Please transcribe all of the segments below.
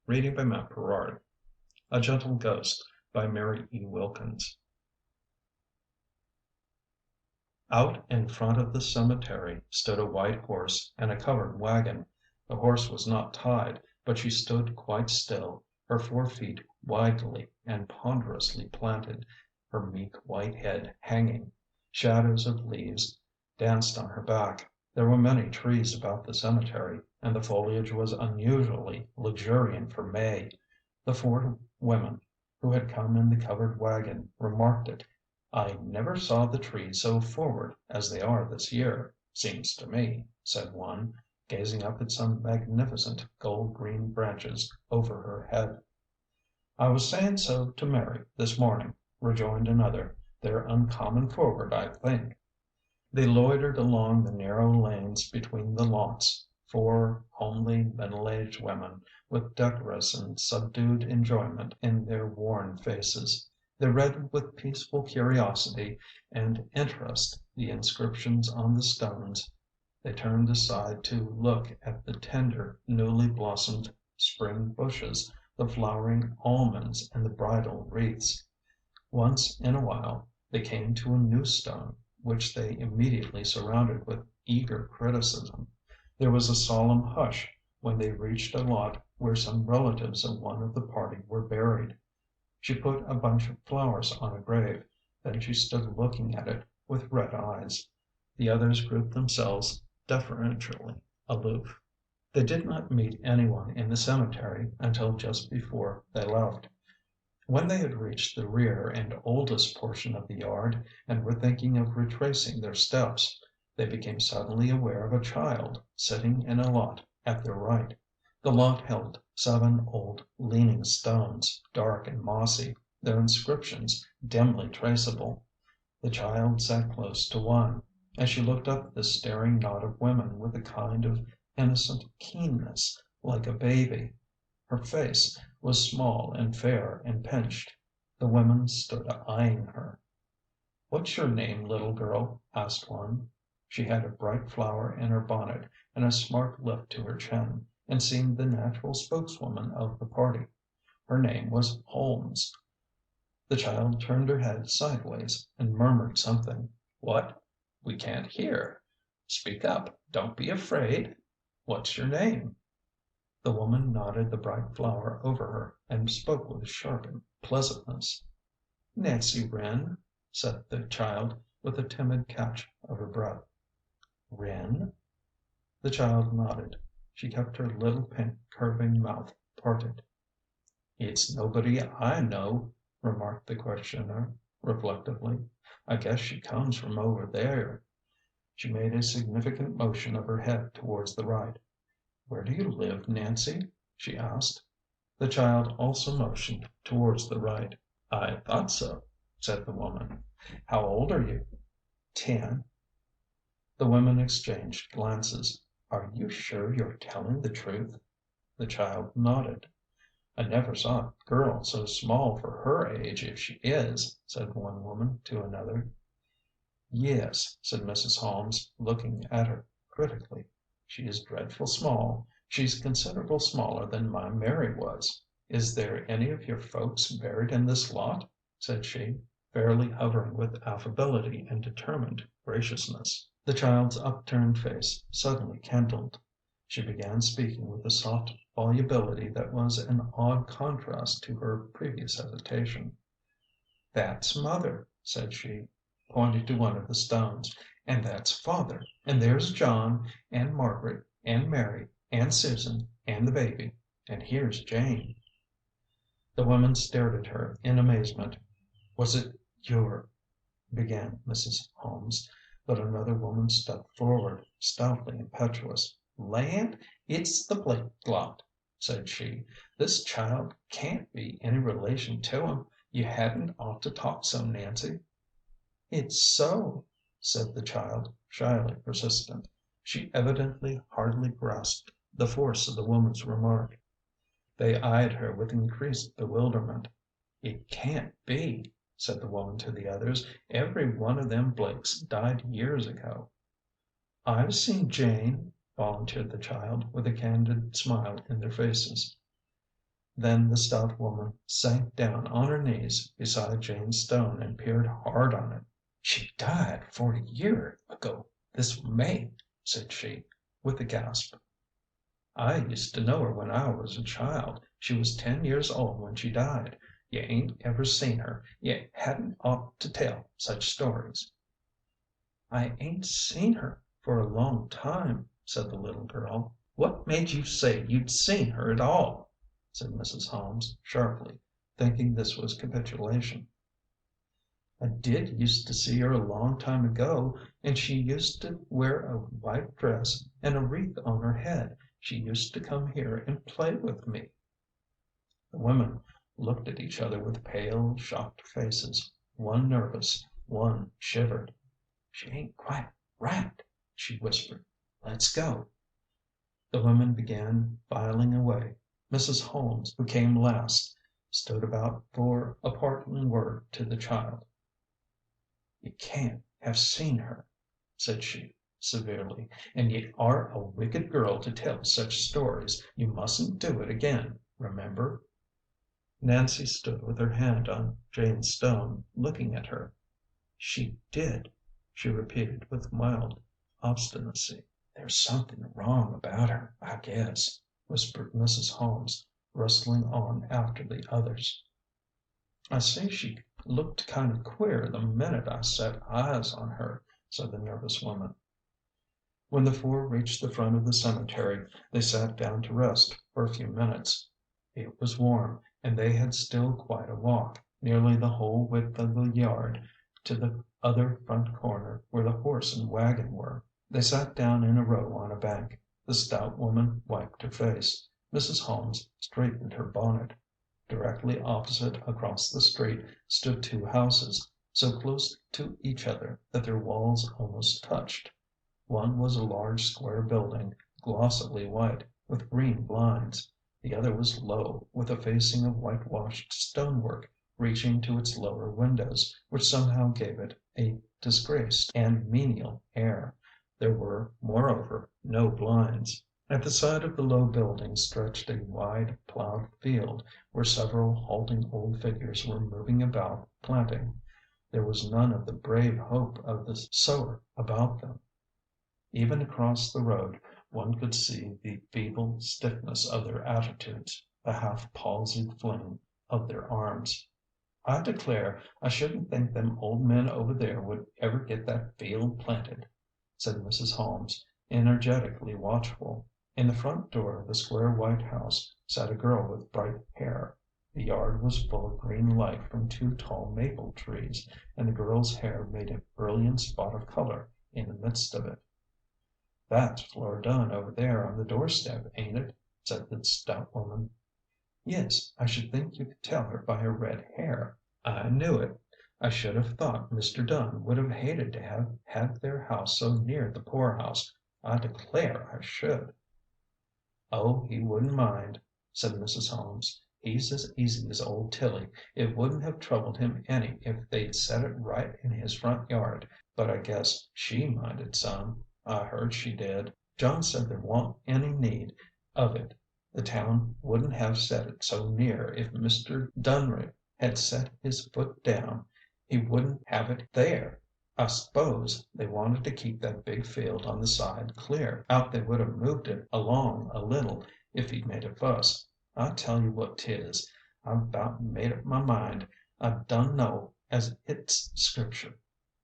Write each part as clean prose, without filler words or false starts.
Reading by Matt Perard. A Gentle Ghost by Mary E. Wilkins. Out in front of the cemetery stood a white horse and a covered wagon. The horse was not tied, but she stood quite still, her 4 feet widely and ponderously planted, her meek white head hanging. Shadows of leaves danced on her back. There were many trees about the cemetery, and the foliage was unusually luxuriant for May. The 4 women who had come in the covered wagon remarked it. "I never saw the trees so forward as they are this year, seems to me," said one, gazing up at some magnificent gold green branches over her head. "I was saying so to Mary this morning," rejoined another. "They're uncommon forward, I think." They loitered along the narrow lanes between the lots, 4 homely, middle-aged women, with decorous and subdued enjoyment in their worn faces. They read with peaceful curiosity and interest the inscriptions on the stones. They turned aside to look at the tender, newly blossomed spring bushes, the flowering almonds and the bridal wreaths. Once in a while they came to a new stone, which they immediately surrounded with eager criticism. There was a solemn hush when they reached a lot where some relatives of one of the party were buried. She put a bunch of flowers on a grave, then she stood looking at it with red eyes. The others grouped themselves deferentially aloof. They did not meet any one in the cemetery until just before they left. When they had reached the rear and oldest portion of the yard, and were thinking of retracing their steps, they became suddenly aware of a child sitting in a lot at their right. The lot held 7 old leaning stones, dark and mossy, their inscriptions dimly traceable. The child sat close to one, and she looked up at the staring knot of women with a kind of innocent keenness, like a baby. Her face was small and fair and pinched. The women stood eyeing her. "What's your name, little girl?" asked one. She had a bright flower in her bonnet and a smart lift to her chin, and seemed the natural spokeswoman of the party. Her name was Holmes. The child turned her head sideways and murmured something. "What? We can't hear. Speak up. Don't be afraid. What's your name?" The woman nodded the bright flower over her and spoke with sharp pleasantness. "Nancy Wren," said the child, with a timid catch of her breath. "Wren?" The child nodded. She kept her little pink curving mouth parted. "It's nobody I know," remarked the questioner reflectively. "I guess she comes from over there." She made a significant motion of her head towards the right. "Where do you live, Nancy?" she asked. The child also motioned towards the right. "I thought so," said the woman. "How old are you?" "10." The women exchanged glances. "Are you sure you're telling the truth?" The child nodded. "I never saw a girl so small for her age, if she is," said one woman to another. "Yes," said Mrs. Holmes, looking at her critically. "She is dreadful small. She's considerable smaller than my Mary was." "Is there any of your folks buried in this lot?" said she, fairly hovering with affability and determined graciousness. The child's upturned face suddenly kindled. She began speaking with a soft volubility that was an odd contrast to her previous hesitation. "That's mother," said she, pointing to one of the stones, "and that's father, and there's John, and Margaret, and Mary, and Susan, and the baby, and here's Jane." The women stared at her in amazement. "Was it your—" began Mrs. Holmes, but another woman stepped forward, stoutly impetuous. "Land, it's the Blake lot," said she. "This child can't be any relation to 'em. You hadn't ought to talk so, Nancy." "It's so," said the child, shyly persistent. She evidently hardly grasped the force of the woman's remark. They eyed her with increased bewilderment. "It can't be," said the woman to the others. "Every one of them Blakes died years ago." "I've seen Jane," volunteered the child, with a candid smile in their faces. Then the stout woman sank down on her knees beside Jane's stone and peered hard on it. "She died 40 year ago this May," said she, with a gasp. "I used to know her when I was a child. She was 10 years old when she died. You 'ain't ever seen her. You hadn't ought to tell such stories." "I 'ain't seen her for a long time," said the little girl. "What made you say you'd seen her at all?" said Mrs. Holmes, sharply, thinking this was capitulation. "I did used to see her a long time ago, and she used to wear a white dress and a wreath on her head. She used to come here and play with me." The women looked at each other with pale, shocked faces. One nervous, one shivered. "She ain't quite right," she whispered. "Let's go." The women began filing away. Mrs. Holmes, who came last, stood about for a parting word to the child. "You can't have seen her," said she, severely, "and you are a wicked girl to tell such stories. You mustn't do it again, remember." Nancy stood with her hand on Jane's stone, looking at her. "She did," she repeated with mild obstinacy. "There's something wrong about her, I guess," whispered Mrs. Holmes, rustling on after the others. "I see she looked kind of queer the minute I set eyes on her," said the nervous woman. When the four reached the front of the cemetery, they sat down to rest for a few minutes. It was warm, and they had still quite a walk, nearly the whole width of the yard, to the other front corner where the horse and wagon were. They sat down in a row on a bank. The stout woman wiped her face. Mrs. Holmes straightened her bonnet. Directly opposite across the street stood two houses, so close to each other that their walls almost touched. One was a large square building, glossily white, with green blinds. The other was low, with a facing of whitewashed stonework reaching to its lower windows, which somehow gave it a disgraced and menial air. There were, moreover, no blinds. At the side of the low building stretched a wide plowed field, where several halting old figures were moving about planting. There was none of the brave hope of the sower about them. Even across the road one could see the feeble stiffness of their attitudes, the half palsied fling of their arms. "I declare, I shouldn't think them old men over there would ever get that field planted," said Mrs. Holmes, energetically watchful. In the front door of the square white house sat a girl with bright hair. The yard was full of green light from two tall maple trees, and the girl's hair made a brilliant spot of color in the midst of it. "That's Flora Dunn over there on the doorstep, ain't it?" said the stout woman. "Yes, I should think you could tell her by her red hair." "I knew it. I should have thought Mr. Dunn would have hated to have had their house so near the poorhouse. I declare I should." "Oh, he wouldn't mind," said Mrs. Holmes. "He's as easy as old Tilly. It wouldn't have troubled him any if they'd set it right in his front yard, but I guess she minded some. I heard she did. John said there wa'n't any need of it. The town wouldn't have set it so near if Mr. Dunn had set his foot down. He wouldn't have it there. I s'pose they wanted to keep that big field on the side clear. Out they would have moved it along a little if he'd made a fuss. I tell you what 'tis, I've 'bout made up my mind. I dun know as it's Scripture,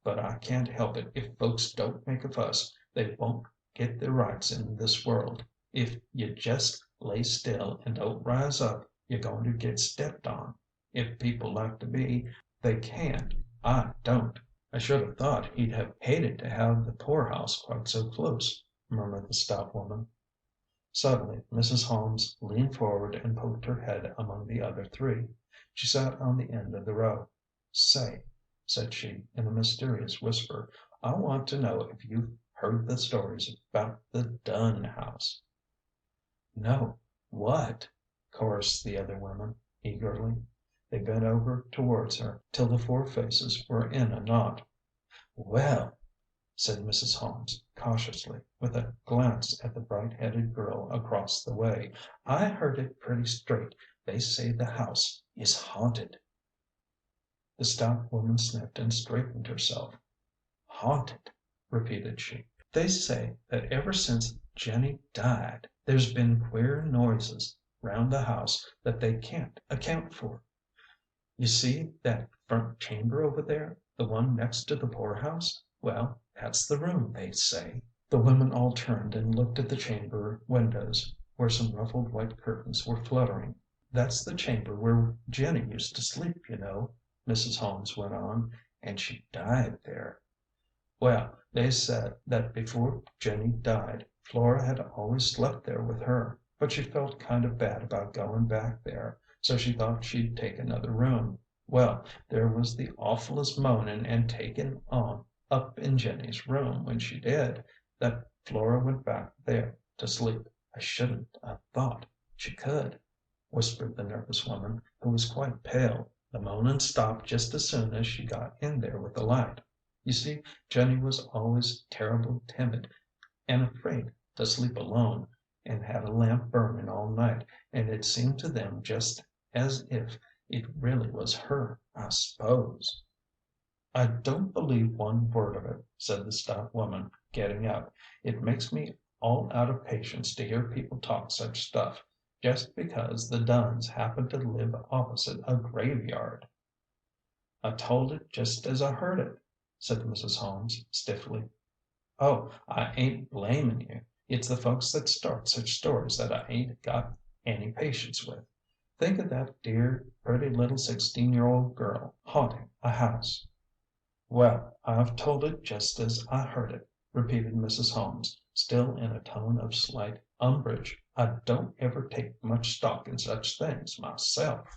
but I can't help it if folks don't make a fuss. They won't get their rights in this world. If you jest lay still and don't rise up, you're going to get stepped on. If people like to be, they can. I don't." "I should have thought he'd have hated to have the poorhouse quite so close," murmured the stout woman. Suddenly Mrs. Holmes leaned forward and poked her head among the other three. She sat on the end of the row. "Say," said she, in a mysterious whisper, "I want to know if you've heard the stories about the Dunn house." "No. What?" chorused the other women, eagerly. They bent over towards her till the four faces were in a knot. "Well!" said Mrs. Holmes, cautiously, with a glance at the bright‐headed girl across the way. "I heard it pretty straight. They say the house is haunted." The stout woman sniffed and straightened herself. "Haunted," repeated she. "They say that ever since Jenny died there's been queer noises round the house that they can't account for. You see that front chamber over there, the one next to the poorhouse? Well, that's the room, they say." The women all turned and looked at the chamber windows, where some ruffled white curtains were fluttering. "That's the chamber where Jenny used to sleep, you know," Mrs. Holmes went on, "and she died there. Well, they said that before Jenny died, Flora had always slept there with her, but she felt kind of bad about going back there, so she thought she'd take another room. Well, there was the awfullest moaning and taking on up in Jenny's room when she did, that Flora went back there to sleep. I shouldn't have thought she could," whispered the nervous woman, who was quite pale. "The moaning stopped just as soon as she got in there with the light. You see, Jenny was always terrible timid and afraid to sleep alone, and had a lamp burning all night, and it seemed to them just as if it really was her, I s'pose." "I don't believe one word of it," said the stout woman, getting up. "It makes me all out of patience to hear people talk such stuff, just because the Dunns happen to live opposite a graveyard." "I told it just as I heard it," said Mrs. Holmes, stiffly. "Oh, I ain't blaming you. It's the folks that start such stories that I ain't got any patience with. Think of that dear, pretty little 16-year-old girl haunting a house." "Well, I've told it just as I heard it," repeated Mrs. Holmes, still in a tone of slight umbrage. "I don't ever take much stock in such things myself."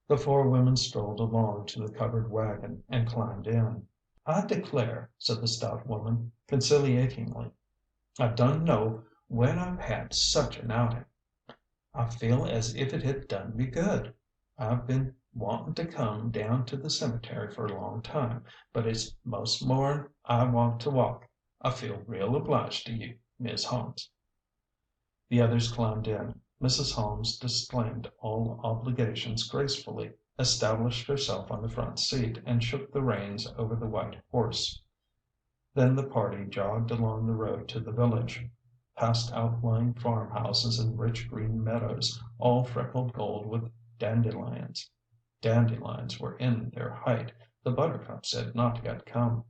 The four women strolled along to the covered wagon and climbed in. "I declare," said the stout woman, conciliatingly, "I dun know when I've had such an outing. I feel as if it had done me good. I've been wanting to come down to the cemetery for a long time, but it's most more'n I want to walk. I feel real obliged to you, Mis' Holmes." The others climbed in. Mrs. Holmes disclaimed all obligations gracefully, established herself on the front seat, and shook the reins over the white horse. Then the party jogged along the road to the village, past outlying farmhouses and rich green meadows, all freckled gold with dandelions. Dandelions were in their height; the buttercups had not yet come.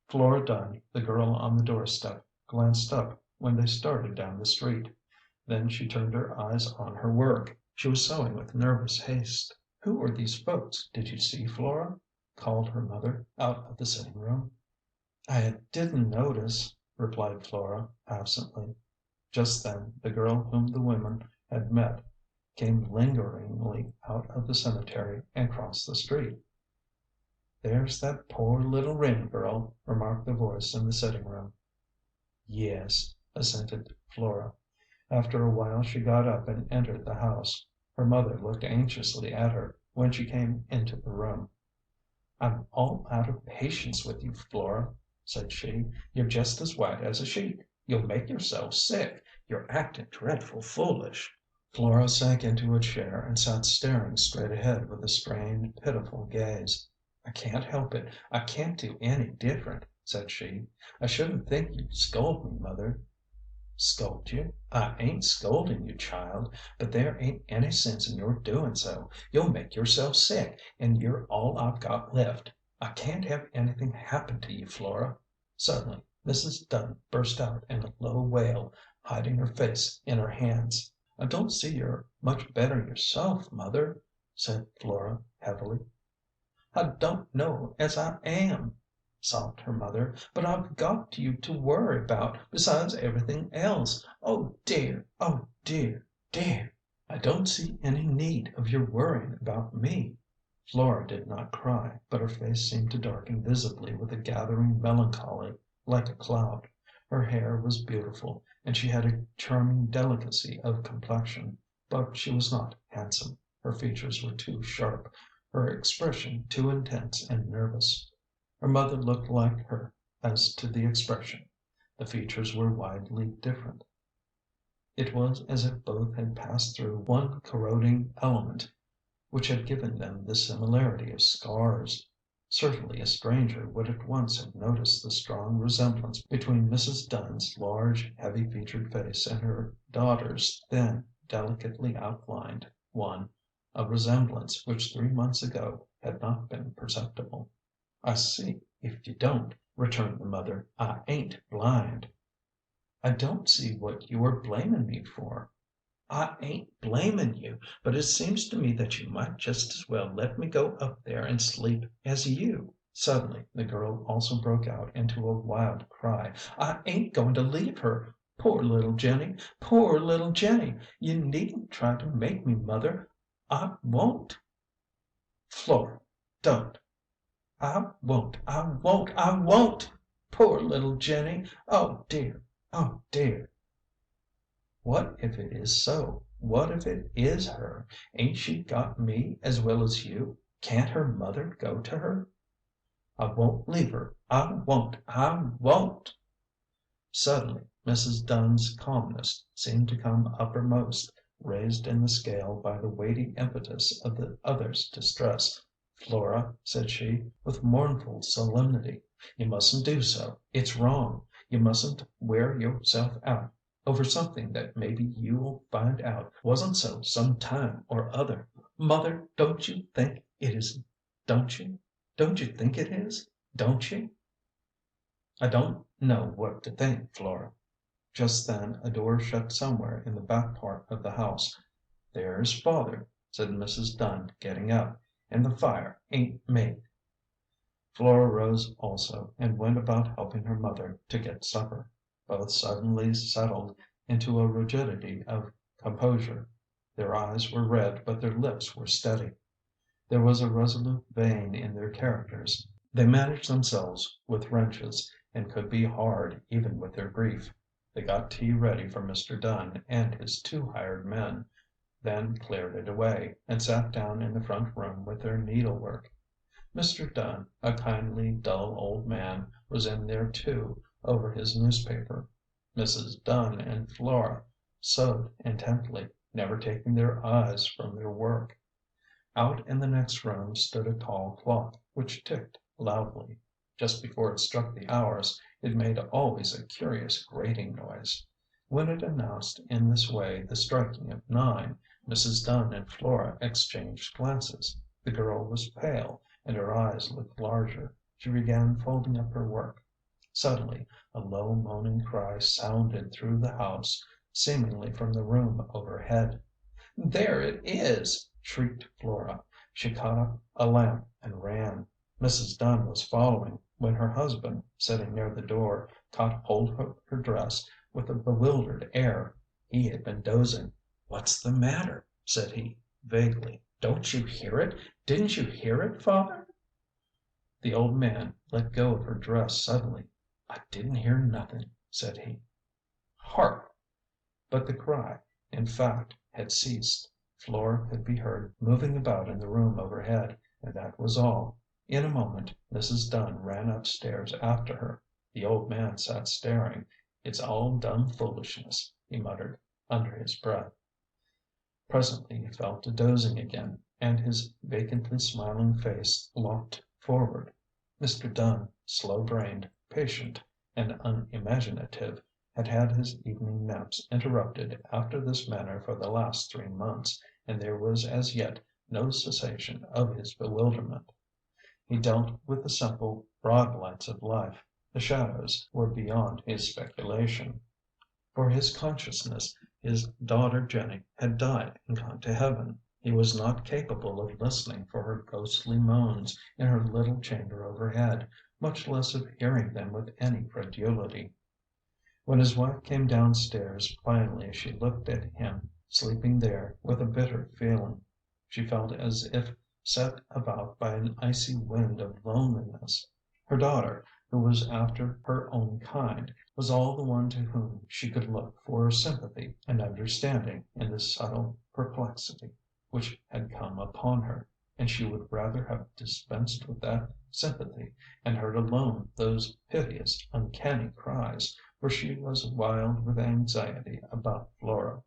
Flora Dunn, the girl on the doorstep, glanced up when they started down the street. Then she turned her eyes on her work. She was sewing with nervous haste. "Who were these folks, did you see, Flora?" called her mother out of the sitting room. "I didn't notice," replied Flora, absently. Just then the girl whom the women had met came lingeringly out of the cemetery and crossed the street. "There's that poor little Wren girl," remarked the voice in the sitting room. "Yes," assented Flora. After a while she got up and entered the house. Her mother looked anxiously at her when she came into the room. "I'm all out of patience with you, Flora," said she. "You're just as white as a sheet. You'll make yourself sick. You're acting dreadful foolish." Flora sank into a chair and sat staring straight ahead with a strained, pitiful gaze. "I can't help it. I can't do any different," said she. "I shouldn't think you'd scold me, mother." "Scold you? I ain't scolding you, child, but there ain't any sense in your doing so. You'll make yourself sick, and you're all I've got left. I can't have anything happen to you, Flora." Suddenly Mrs. Dunn burst out in a low wail, hiding her face in her hands. "I don't see you're much better yourself, mother," said Flora, heavily. "I don't know as I am," sobbed her mother, "but I've got you to worry about besides everything else. Oh dear, oh dear, dear!" "I don't see any need of your worrying about me." Flora did not cry, but her face seemed to darken visibly with a gathering melancholy, like a cloud. Her hair was beautiful, and she had a charming delicacy of complexion, but she was not handsome. Her features were too sharp, her expression too intense and nervous. Her mother looked like her as to the expression. The features were widely different. It was as if both had passed through one corroding element which had given them the similarity of scars. Certainly a stranger would at once have noticed the strong resemblance between Mrs. Dunn's large, heavy featured face and her daughter's thin, delicately outlined one, a resemblance which 3 months ago had not been perceptible. "I see if you don't," returned the mother. "I ain't blind." "I don't see what you are blaming me for." "I ain't blamin' you, but it seems to me that you might just as well let me go up there and sleep as you." Suddenly the girl also broke out into a wild cry. "I ain't going to leave her. Poor little Jenny! Poor little Jenny! You needn't try to make me, mother. I won't." "Flora, don't." "I won't! I won't! I won't! Poor little Jenny! Oh dear! Oh dear!" "What if it is so? What if it is her? Ain't she got me as well as you? Can't her mother go to her?" "I won't leave her. I won't! I won't!" Suddenly Mrs. Dunn's calmness seemed to come uppermost, raised in the scale by the weighty impetus of the other's distress. "Flora," said she, with mournful solemnity, "you mustn't do so. It's wrong. You mustn't wear yourself out over something that maybe you'll find out wasn't so some time or other." "Mother, don't you think it is? Don't you? Don't you think it is? Don't you?" "I don't know what to think, Flora." Just then a door shut somewhere in the back part of the house. "There's father," said Mrs. Dunn, getting up, "and the fire ain't made." Flora rose also, and went about helping her mother to get supper. Both suddenly settled into a rigidity of composure. Their eyes were red, but their lips were steady. There was a resolute vein in their characters. They managed themselves with wrenches, and could be hard even with their grief. They got tea ready for Mr. Dunn and his 2 hired men, then cleared it away, and sat down in the front room with their needlework. Mr. Dunn, a kindly, dull old man, was in there too, over his newspaper. Mrs. Dunn and Flora sewed intently, never taking their eyes from their work. Out in the next room stood a tall clock, which ticked loudly. Just before it struck the hours, it made always a curious grating noise. When it announced in this way the striking of 9, Mrs. Dunn and Flora exchanged glances. The girl was pale, and her eyes looked larger. She began folding up her work. Suddenly a low moaning cry sounded through the house, seemingly from the room overhead. "There it is!" shrieked Flora. She caught up a lamp and ran. Mrs. Dunn was following, when her husband, sitting near the door, caught hold of her dress with a bewildered air. He had been dozing. "What's the matter?" said he, vaguely. "Don't you hear it? Didn't you hear it, father?" The old man let go of her dress suddenly. "I didn't hear nothing," said he. "Hark!" But the cry, in fact, had ceased. Flora could be heard moving about in the room overhead, and that was all. In a moment Mrs. Dunn ran up stairs after her. The old man sat staring. "It's all dumb foolishness," he muttered under his breath. Presently he fell to dozing again, and his vacantly smiling face lopped forward. Mr. Dunn, slow brained, patient, and unimaginative, had had his evening naps interrupted after this manner for the last 3 months, and there was as yet no cessation of his bewilderment. He dealt with the simple, broad lights of life. The shadows were beyond his speculation. For his consciousness, his daughter Jenny had died and gone to heaven. He was not capable of listening for her ghostly moans in her little chamber overhead, much less of hearing them with any credulity. When his wife came downstairs, finally she looked at him sleeping there with a bitter feeling. She felt as if set about by an icy wind of loneliness. Her daughter, who was after her own kind, was all the one to whom she could look for sympathy and understanding in this subtle perplexity which had come upon her. and she would rather have dispensed with that sympathy, and heard alone those piteous, uncanny cries, for she was wild with anxiety about Flora.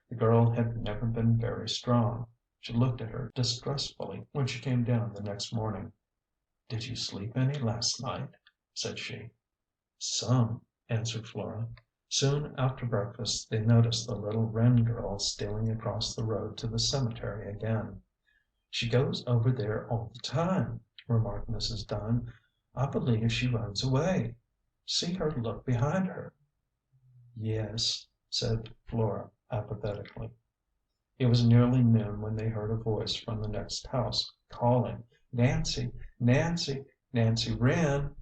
The girl had never been very strong. She looked at her distrustfully when she came down the next morning. "Did you sleep any last night?" said she. "Some," answered Flora. Soon after breakfast they noticed the little Wren girl stealing across the road to the cemetery again. "She goes over there all the time," remarked Mrs. Dunn. "I believe she runs away. See her look behind her." "Yes," said Flora, apathetically. It was nearly noon when they heard a voice from the next house, calling, "Nancy! Nancy! Nancy Wren!"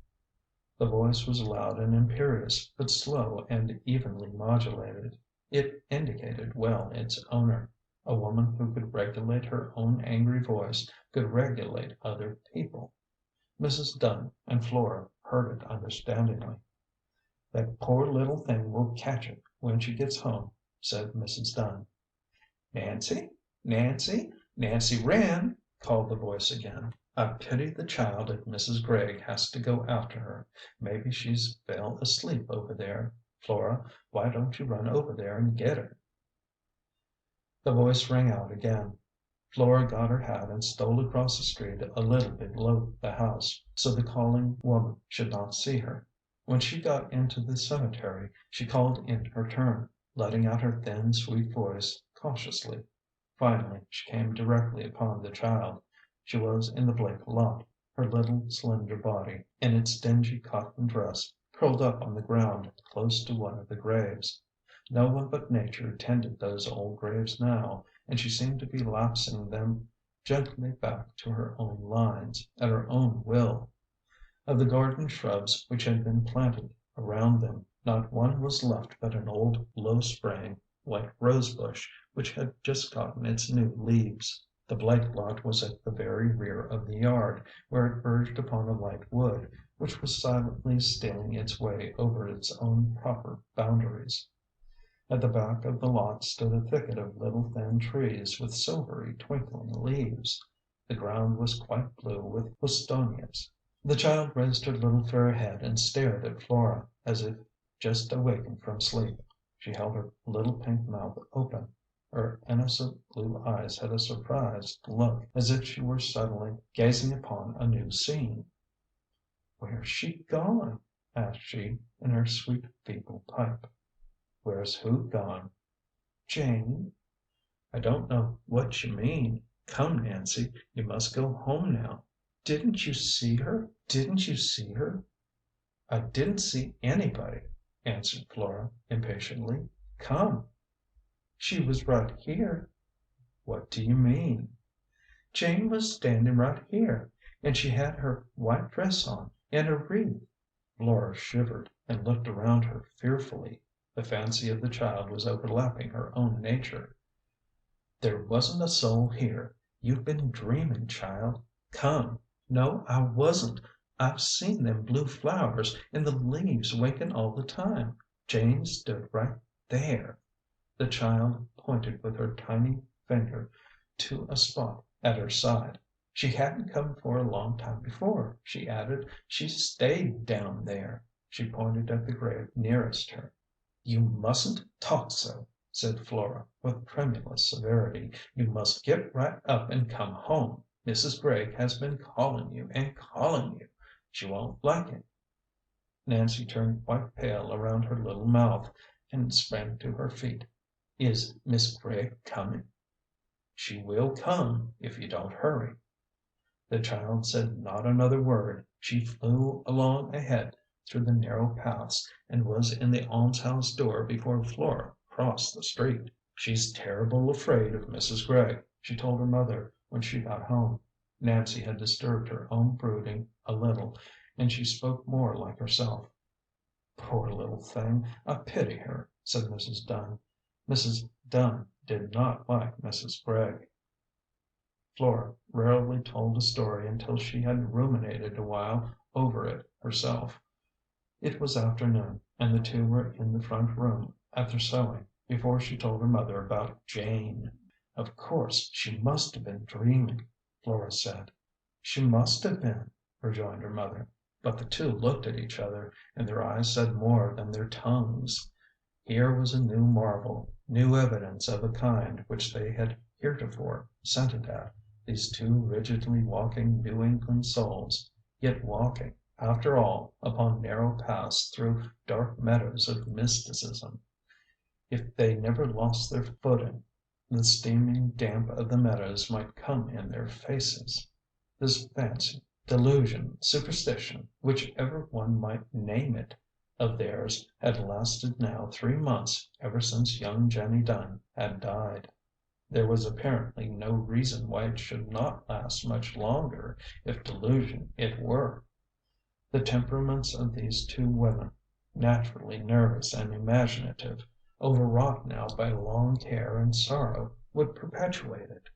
The voice was loud and imperious, but slow and evenly modulated. It indicated well its owner. A woman who could regulate her own angry voice could regulate other people. Mrs. Dunn and Flora heard it understandingly. "That poor little thing will catch it when she gets home," said Mrs. Dunn. "Nancy! Nancy! Nancy Wren!" called the voice again. "I pity the child if Mrs. Gregg has to go after her. Maybe she's fell asleep over there. Flora, why don't you run over there and get her?" The voice rang out again. Flora got her hat and stole across the street a little below the house, so the calling woman should not see her. When she got into the cemetery she called in her turn, letting out her thin, sweet voice cautiously. Finally she came directly upon the child. She was in the Blake lot, her little, slender body, in its dingy cotton dress, curled up on the ground close to one of the graves. No one but nature tended those old graves now, and she seemed to be lapsing them gently back to her own lines, at her own will. Of the garden shrubs which had been planted around them, not one was left but an old, low spraying white rose bush which had just gotten its new leaves. The Blake lot was at the very rear of the yard, where it verged upon a light wood, which was silently stealing its way over its own proper boundaries. At the back of the lot stood a thicket of little thin trees with silvery, twinkling leaves. The ground was quite blue with hostonias. The child raised her little fair head and stared at Flora, as if just awakened from sleep. She held her little pink mouth open. Her innocent blue eyes had a surprised look, as if she were suddenly gazing upon a new scene. "Where's she gone?" asked she, in her sweet, feeble pipe. "Where's who gone?" "Jane." "I don't know what you mean. Come, Nancy, you must go home now." "Didn't you see her? Didn't you see her?" "I didn't see anybody," answered Flora, impatiently. "Come." "She was right here." "What do you mean?" "Jane was standing right here, and she had her white dress on, and a wreath." Flora shivered, and looked around her fearfully. The fancy of the child was overlapping her own nature. "There wasn't a soul here. You've been dreaming, child. Come." "No, I wasn't. I've seen them blue flowers and the leaves winking all the time. Jane stood right there." The child pointed with her tiny finger to a spot at her side. "She hadn't come for a long time before," she added. "She stayed down there." She pointed at the grave nearest her. "You mustn't talk so," said Flora, with tremulous severity. "You must get right up and come home. Mrs. Gregg has been calling you and calling you. She won't like it." Nancy turned quite pale around her little mouth, and sprang to her feet. "Is Miss Gregg coming?" "She will come, if you don't hurry." The child said not another word. She flew along ahead through the narrow paths, and was in the almshouse door before Flora crossed the street. "She's terrible afraid of Mrs. Gregg," she told her mother when she got home. Nancy had disturbed her own brooding a little, and she spoke more like herself. "Poor little thing, I pity her," said Mrs. Dunn. Mrs. Dunn did not like Mrs. Gregg. Flora rarely told a story until she had ruminated a while over it herself. It was afternoon, and the two were in the front room at their sewing, before she told her mother about Jane. "Of course she must have been dreaming." Flora said. "She must have been," rejoined her mother. But the two looked at each other, and their eyes said more than their tongues. Here was a new marvel, new evidence of a kind which they had heretofore scented at, these two rigidly walking New England souls, yet walking, after all, upon narrow paths through dark meadows of mysticism. If they never lost their footing, the steaming damp of the meadows might come in their faces. This fancy, delusion, superstition, whichever one might name it, of theirs had lasted now 3 months, ever since young Jenny Dunn had died. There was apparently no reason why it should not last much longer, if delusion it were. The temperaments of these two women, naturally nervous and imaginative, overwrought now by long care and sorrow, would perpetuate it.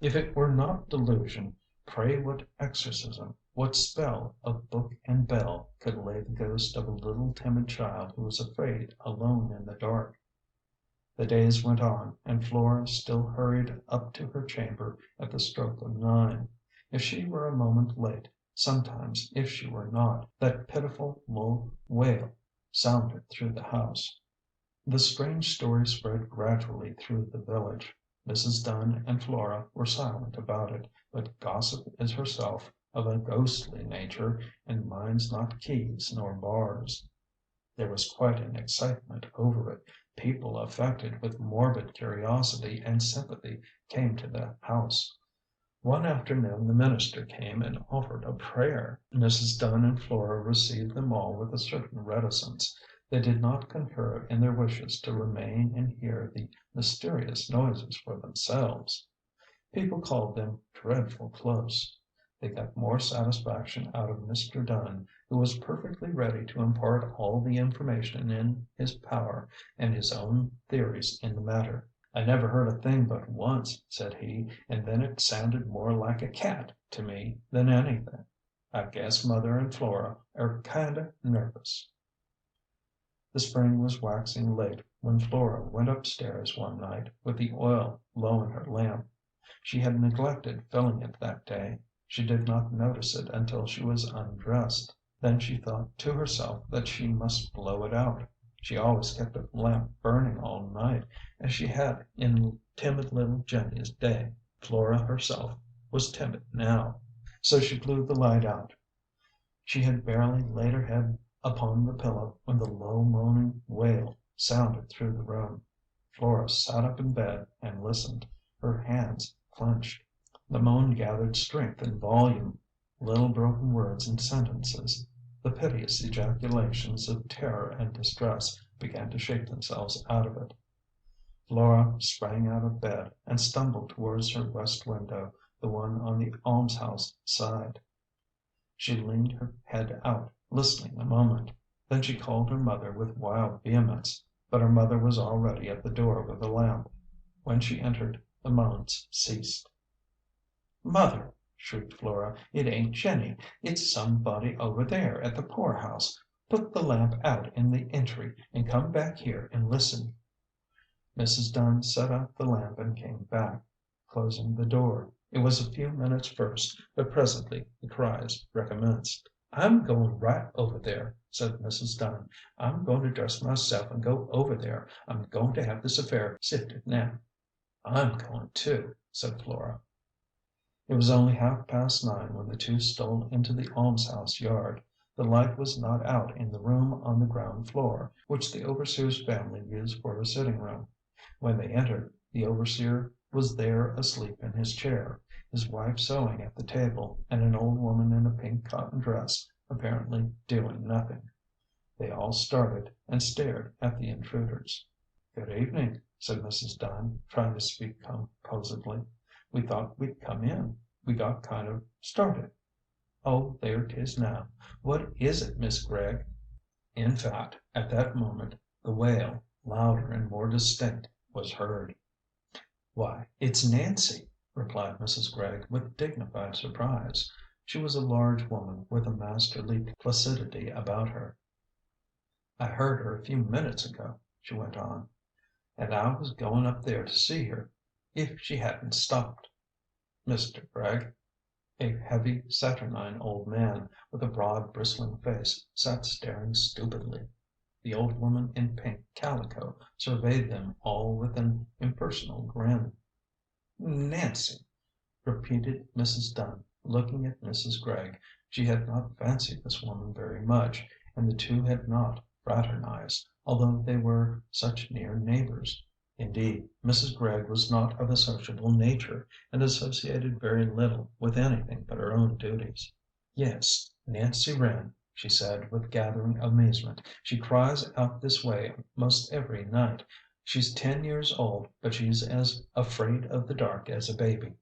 If it were not delusion, pray what exorcism, what spell of book and bell could lay the ghost of a little timid child who was afraid alone in the dark? The days went on, and Flora still hurried up to her chamber at the stroke of 9. If she were a moment late, sometimes if she were not, that pitiful low wail sounded through the house. The strange story spread gradually through the village. Mrs. Dunn and Flora were silent about it, but Gossip is herself of a ghostly nature, and minds not keys nor bars. There was quite an excitement over it. People affected with morbid curiosity and sympathy came to the house. One afternoon the minister came and offered a prayer. Mrs. Dunn and Flora received them all with a certain reticence. They did not concur in their wishes to remain and hear the mysterious noises for themselves. People called them dreadful close. They got more satisfaction out of Mr. Dunn, who was perfectly ready to impart all the information in his power and his own theories in the matter. "I never heard a thing but once," said he, "and then it sounded more like a cat to me than anything. I guess mother and Flora are kinder nervous." The spring was waxing late when Flora went upstairs one night with the oil low in her lamp. She had neglected filling it that day. She did not notice it until she was undressed. Then she thought to herself that she must blow it out. She always kept a lamp burning all night, as she had in timid little Jenny's day. Flora herself was timid now. So she blew the light out. She had barely laid her head upon the pillow when the low moaning wail sounded through the room. Flora sat up in bed and listened, her hands clenched. The moan gathered strength and volume. Little broken words and sentences, the piteous ejaculations of terror and distress, began to shape themselves out of it. Flora sprang out of bed and stumbled towards her west window, the one on the almshouse side. She leaned her head out, listening a moment. Then she called her mother with wild vehemence, but her mother was already at the door with a lamp. When she entered, the moans ceased. "Mother," shrieked Flora, "it ain't Jenny. It's somebody over there at the poorhouse. Put the lamp out in the entry, and come back here and listen." Mrs. Dunn set out the lamp and came back, closing the door. It was a few minutes first, but presently the cries recommenced. "I'm going right over there," said Mrs. Dunn. "I'm going to dress myself and go over there. I'm going to have this affair sifted now." "I'm going too," said Flora. It was only 9:30 when the two stole into the almshouse yard. The light was not out in the room on the ground floor, which the overseer's family used for a sitting room. When they entered, the overseer was there asleep in his chair, his wife sewing at the table, and an old woman in a pink cotton dress apparently doing nothing. They all started and stared at the intruders. "Good evening," said Mrs. Dunn, trying to speak composedly. "We thought we'd come in. We got kind of started. Oh, there 'tis now. What is it, Miss Gregg?" In fact, at that moment the wail, louder and more distinct, was heard. "Why, it's Nancy," replied Mrs. Gregg, with dignified surprise. She was a large woman with a masterly placidity about her. "I heard her a few minutes ago," she went on, "and I was going up there to see her, if she hadn't stopped." "Mr. Gregg?" A heavy, saturnine old man, with a broad, bristling face, sat staring stupidly. The old woman in pink calico surveyed them all with an impersonal grin. "Nancy," repeated Mrs. Dunn, looking at Mrs. Gregg. She had not fancied this woman very much, and the two had not fraternized, although they were such near neighbors. Indeed, Mrs. Gregg was not of a sociable nature, and associated very little with anything but her own duties. "Yes, Nancy Wren," she said, with gathering amazement. "She cries out this way most every night. She's 10 years old, but she's as afraid of the dark as a baby.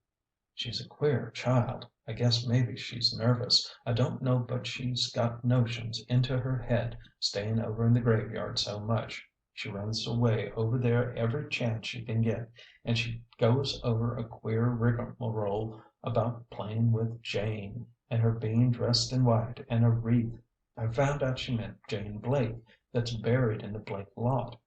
She's a queer child. I guess maybe she's nervous. I don't know but she's got notions into her head, stayin' over in the graveyard so much. She runs away over there every chance she can get, and she goes over a queer rigmarole about playin' with Jane, and her being dressed in white and a wreath. I found out she meant Jane Blake, that's buried in the Blake lot.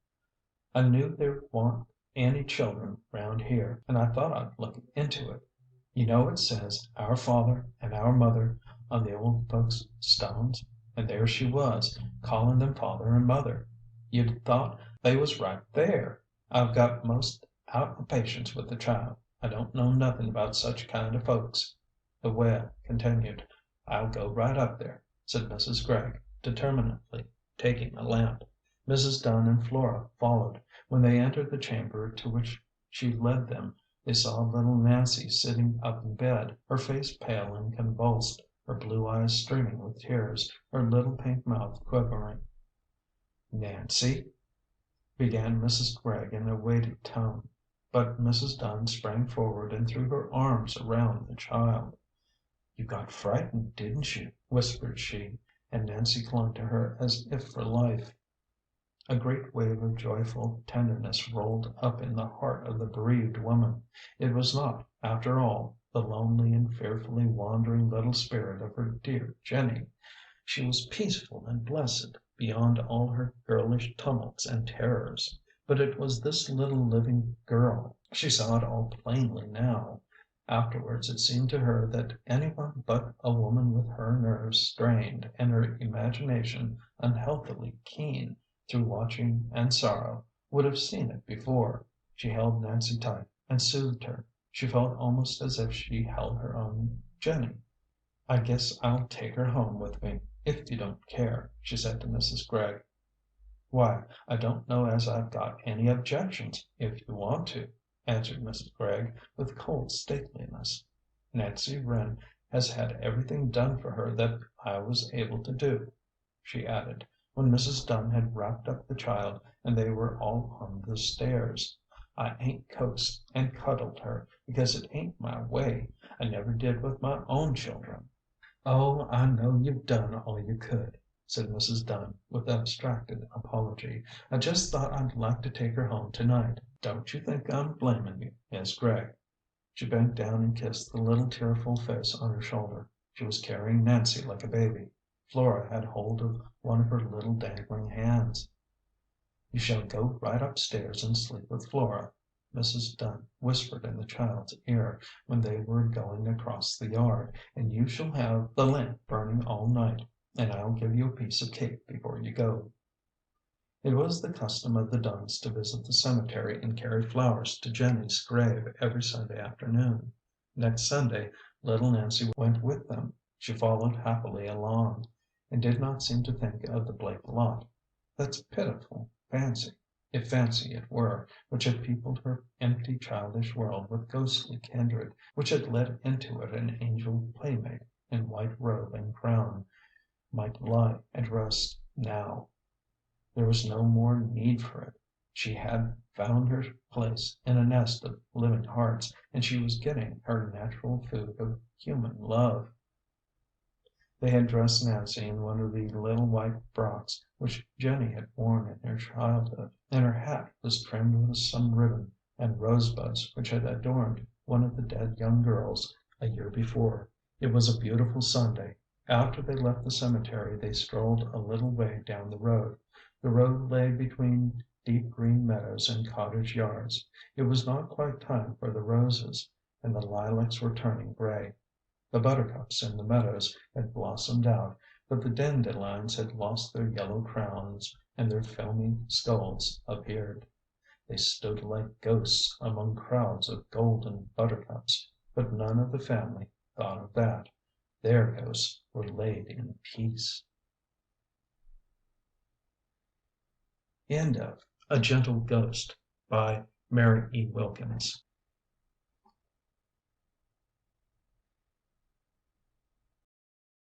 I knew there wa'n't any children round here, and I thought I'd look into it. You know it says 'Our Father and Our Mother' on the old folks' stones, and there she was, callin' them father and mother. You'd thought they was right there. I've got most out of patience with the child. I don't know nothin' about such kind of folks." The wail continued. "I'll go right up there," said Mrs. Gregg, determinedly, taking a lamp. Mrs. Dunn and Flora followed. When they entered the chamber to which she led them, they saw little Nancy sitting up in bed, her face pale and convulsed, her blue eyes streaming with tears, her little pink mouth quivering. "Nancy," began Mrs. Gregg in a weighty tone, but Mrs. Dunn sprang forward and threw her arms around the child. "You got frightened, didn't you?" whispered she, and Nancy clung to her as if for life. A great wave of joyful tenderness rolled up in the heart of the bereaved woman. It was not, after all, the lonely and fearfully wandering little spirit of her dear Jenny. She was peaceful and blessed, beyond all her girlish tumults and terrors. But it was this little living girl. She saw it all plainly now. Afterwards it seemed to her that any one but a woman with her nerves strained and her imagination unhealthily keen through watching and sorrow, would have seen it before. She held Nancy tight and soothed her. She felt almost as if she held her own Jenny. "I guess I'll take her home with me, if you don't care," she said to Mrs. Gregg. "Why, I don't know as I've got any objections, if you want to," answered Mrs. Gregg, with cold stateliness. "Nancy Wren has had everything done for her that I was able to do," she added, when Mrs. Dunn had wrapped up the child and they were all on the stairs. "I 'ain't coaxed and cuddled her, because it ain't my way. I never did with my own children." "Oh, I know you've done all you could," said Mrs. Dunn, with abstracted apology. "I just thought I'd like to take her home to night. Don't you think I'm blamin' you, Miss Gregg." She bent down and kissed the little tearful face on her shoulder. She was carrying Nancy like a baby. Flora had hold of one of her little dangling hands. "You shall go right up stairs and sleep with Flora," Mrs. Dunn whispered in the child's ear, when they were going across the yard, "and you shall have the lamp burning all night, and I'll give you a piece of cake before you go." It was the custom of the Dunns to visit the cemetery and carry flowers to Jenny's grave every Sunday afternoon. Next Sunday little Nancy went with them. She followed happily along, and did not seem to think of the Blake lot. That's pitiful fancy, if fancy it were, which had peopled her empty childish world with ghostly kindred, which had let into it an angel playmate in white robe and crown, might lie at rest now. There was no more need for it. She had found her place in a nest of living hearts, and she was getting her natural food of human love. They had dressed Nancy in one of the little white frocks which Jenny had worn in her childhood, and her hat was trimmed with some ribbon and rosebuds which had adorned one of the dead young girls a year before. It was a beautiful Sunday. After they left the cemetery they strolled a little way down the road. The road lay between deep green meadows and cottage yards. It was not quite time for the roses, and the lilacs were turning gray. The buttercups in the meadows had blossomed out, but the dandelions had lost their yellow crowns and their filmy skulls appeared. They stood like ghosts among crowds of golden buttercups, but none of the family thought of that. Their ghosts were laid in peace. End of A Gentle Ghost, by Mary E. Wilkins.